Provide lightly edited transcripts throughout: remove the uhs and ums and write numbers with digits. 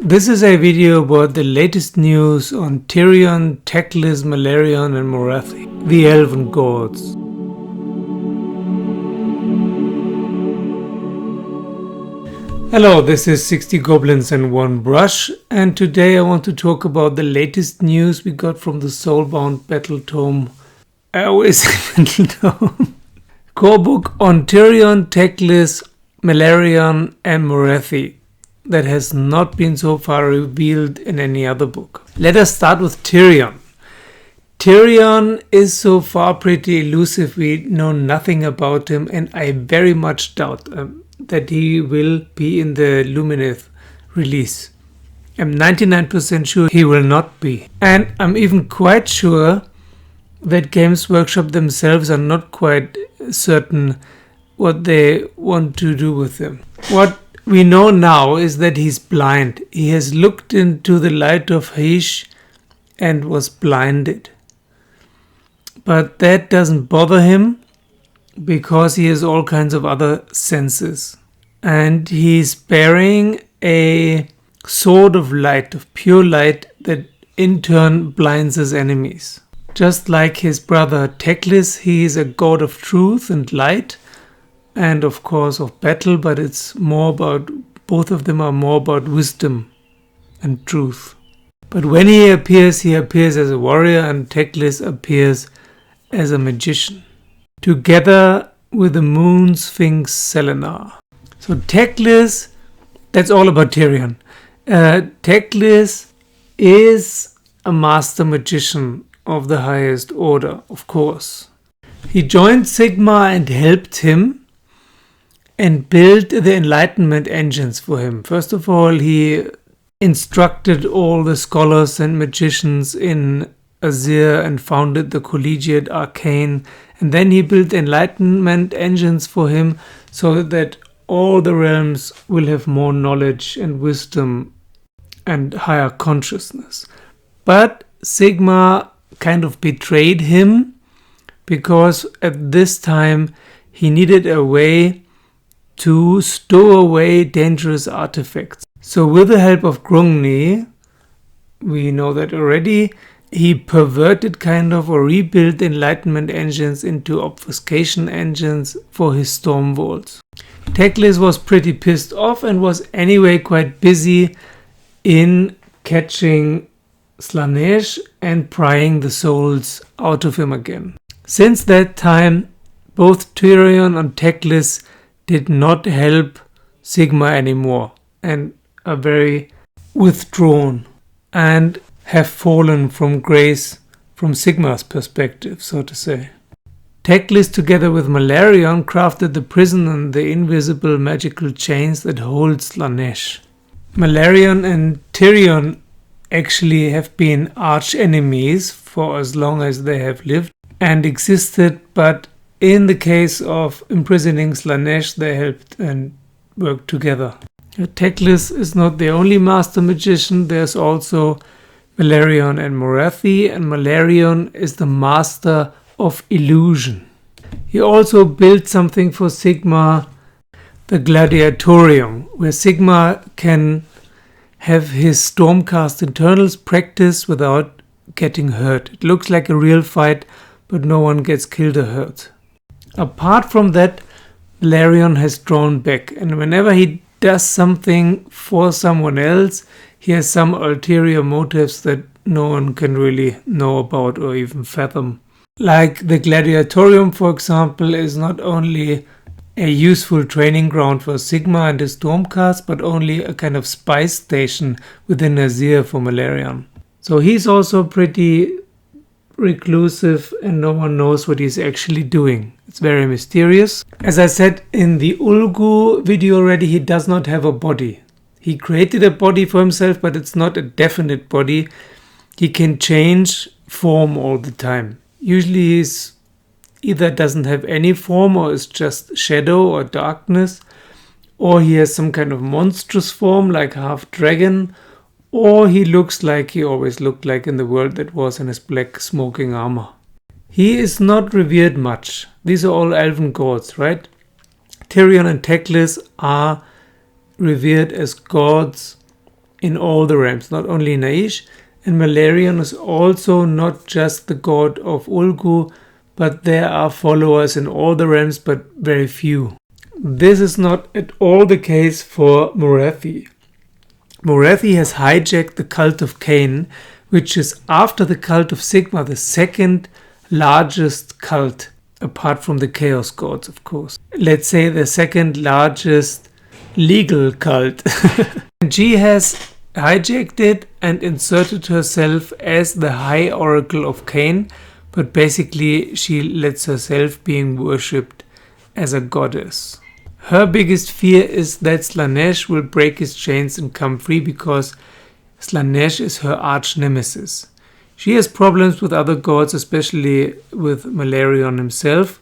This is a video about the latest news on Tyrion, Teclis, Malerion and Morathi, the Aelven Gods. Hello, this is 60 Goblins and 1 Brush, and today I want to talk about the latest news we got from the Soulbound Battle Tome AOS Battle Tome Corebook on Tyrion, Teclis, Malerion and Morathi that has not been so far revealed in any other book. Let us start with Tyrion. Tyrion is so far pretty elusive, we know nothing about him, and I very much doubt that he will be in the Lumineth release. I'm 99% sure he will not be. And I'm even quite sure that Games Workshop themselves are not quite certain what they want to do with him. What we know now is that he's blind. He has looked into the light of Hyish and was blinded. But that doesn't bother him because he has all kinds of other senses. And he's bearing a sword of light, of pure light, that in turn blinds his enemies. Just like his brother Teclis, he is a god of truth and light, and of course of battle, but it's more about, both of them are more about wisdom and truth. But when he appears as a warrior, and Teclis appears as a magician, together with the moon sphinx Selenar. So Teclis, that's all about Tyrion. Teclis is a master magician of the highest order, of course. He joined Sigmar and helped him and built the enlightenment engines for him. First of all, he instructed all the scholars and magicians in Azir and founded the Collegiate Arcane, and then he built enlightenment engines for him so that all the realms will have more knowledge and wisdom and higher consciousness. But Sigmar kind of betrayed him because at this time he needed a way to stow away dangerous artifacts. So with the help of Grungni, we know that already, he perverted or rebuilt enlightenment engines into obfuscation engines for his storm vaults. Teclis was pretty pissed off and was anyway quite busy in catching Slaanesh and prying the souls out of him again. Since that time, both Tyrion and Teclis did not help Sigmar anymore and are very withdrawn and have fallen from grace from Sigmar's perspective, so to say. Teclis, together with Malerion, crafted the prison and the invisible magical chains that hold Slaanesh. Malerion and Tyrion actually have been arch enemies for as long as they have lived and existed, but in the case of imprisoning Slaanesh, they helped and worked together. Teclis is not the only master magician. There's also Malerion and Morathi, and Malerion is the master of illusion. He also built something for Sigmar, the Gladiatorium, where Sigmar can have his Stormcast internals practice without getting hurt. It looks like a real fight, but no one gets killed or hurt. Apart from that, Malerion has drawn back, and whenever he does something for someone else, he has some ulterior motives that no one can really know about or even fathom. Like the Gladiatorium, for example, is not only a useful training ground for Sigmar and his Stormcast, but only a kind of spy station within Azir for Malerion. So he's also pretty reclusive and no one knows what he's actually doing. It's very mysterious. As I said in the Ulgu video already, he does not have a body. He created a body for himself, but it's not a definite body. He can change form all the time. Usually he's either doesn't have any form or is just shadow or darkness, or he has some kind of monstrous form like half dragon, or he looks like he always looked like in the world that was in his black smoking armor. He is not revered much. These are all Aelven Gods, right? Tyrion and Teclis are revered as gods in all the realms, not only in Hyish. And Malerion is also not just the god of Ulgu, but there are followers in all the realms, but very few. This is not at all the case for Morathi. Morathi has hijacked the cult of Cain, which is, after the cult of Sigmar, the second largest cult, apart from the Chaos Gods, of course. Let's say the second largest legal cult. And she has hijacked it and inserted herself as the High Oracle of Cain, but basically she lets herself being worshipped as a goddess. Her biggest fear is that Slaanesh will break his chains and come free, because Slaanesh is her arch nemesis. She has problems with other gods, especially with Malerion himself,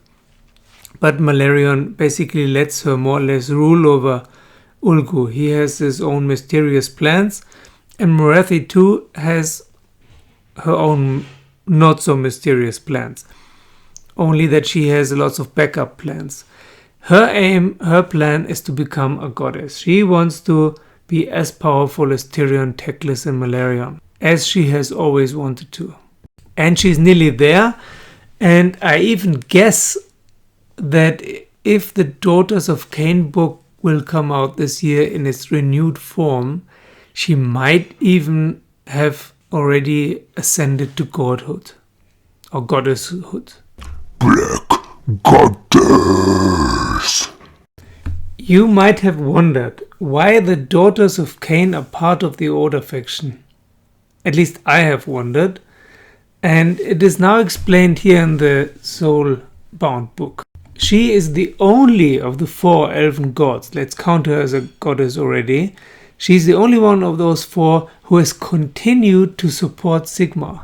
but Malerion basically lets her more or less rule over Ulgu. He has his own mysterious plans, and Morathi too has her own not so mysterious plans, only that she has lots of backup plans. Her aim, her plan is to become a goddess. She wants to be as powerful as Tyrion, Teclis and Malerion, as she has always wanted to. And she's nearly there, and I even guess that if the Daughters of Cain book will come out this year in its renewed form, she might even have already ascended to godhood or goddesshood. Black Goddess. You might have wondered why the Daughters of Cain are part of the Order faction. At least I have wondered, and it is now explained here in the Soulbound book. She is the only of the 4 Aelven Gods, let's count her as a goddess already. She's the only one of those 4 who has continued to support Sigmar.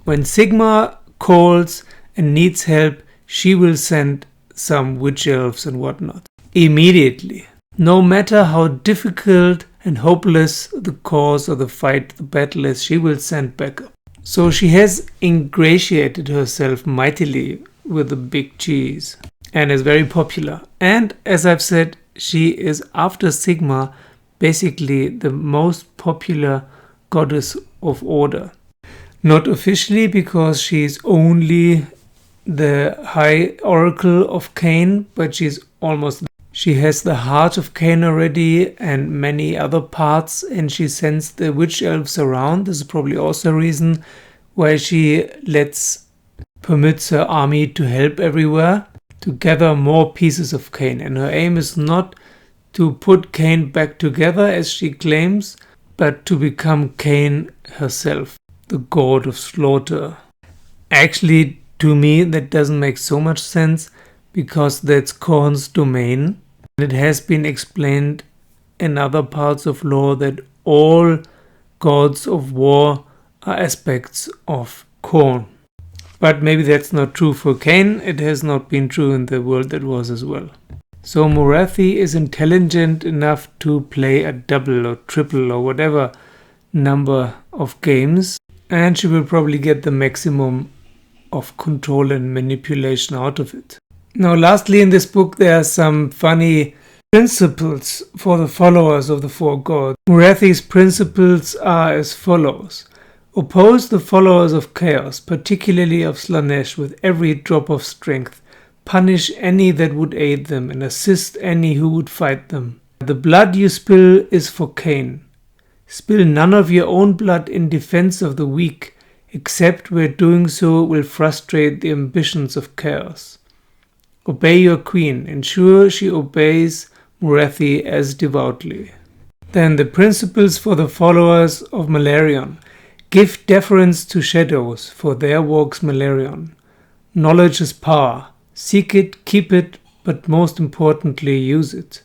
When Sigmar calls and needs help, she will send some witch elves and whatnot. Immediately. No matter how difficult and hopeless the cause or the fight, the battle is, she will send backup. So she has ingratiated herself mightily with the big cheese and is very popular. And as I've said, she is, after Sigmar, basically the most popular goddess of order. Not officially, because she's only the High Oracle of Cain, but she's almost. She has the heart of Cain already and many other parts, and she sends the witch elves around. This is probably also a reason why she permits her army to help everywhere, to gather more pieces of Cain. And her aim is not to put Cain back together, as she claims, but to become Cain herself, the god of slaughter. Actually, to me, that doesn't make so much sense, because that's Khorne's domain. It has been explained in other parts of lore that all gods of war are aspects of Khorne. But maybe that's not true for Cain. It has not been true in the world that was as well. So Morathi is intelligent enough to play a double or triple or whatever number of games, and she will probably get the maximum of control and manipulation out of it. Now, lastly, in this book, there are some funny principles for the followers of the 4 gods. Morathi's principles are as follows. Oppose the followers of chaos, particularly of Slaanesh, with every drop of strength. Punish any that would aid them, and assist any who would fight them. The blood you spill is for Cain. Spill none of your own blood in defense of the weak, except where doing so will frustrate the ambitions of chaos. Obey your queen, ensure she obeys Morathi as devoutly. Then the principles for the followers of Malerion. Give deference to shadows, for there walks Malerion. Knowledge is power. Seek it, keep it, but most importantly, use it.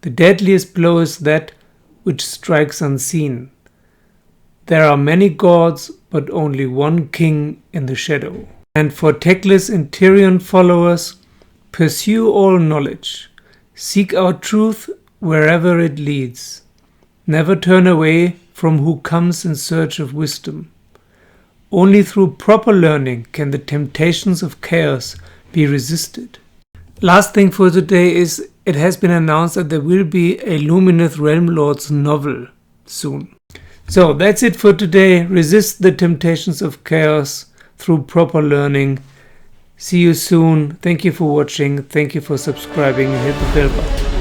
The deadliest blow is that which strikes unseen. There are many gods, but only one king in the shadow. And for Teclis and Tyrion followers, pursue all knowledge. Seek out truth wherever it leads. Never turn away from who comes in search of wisdom. Only through proper learning can the temptations of chaos be resisted. Last thing for today is, it has been announced that there will be a Lumineth Realm Lords novel soon. So that's it for today. Resist the temptations of chaos through proper learning. See you soon. Thank you for watching. Thank you for subscribing and hit the bell button.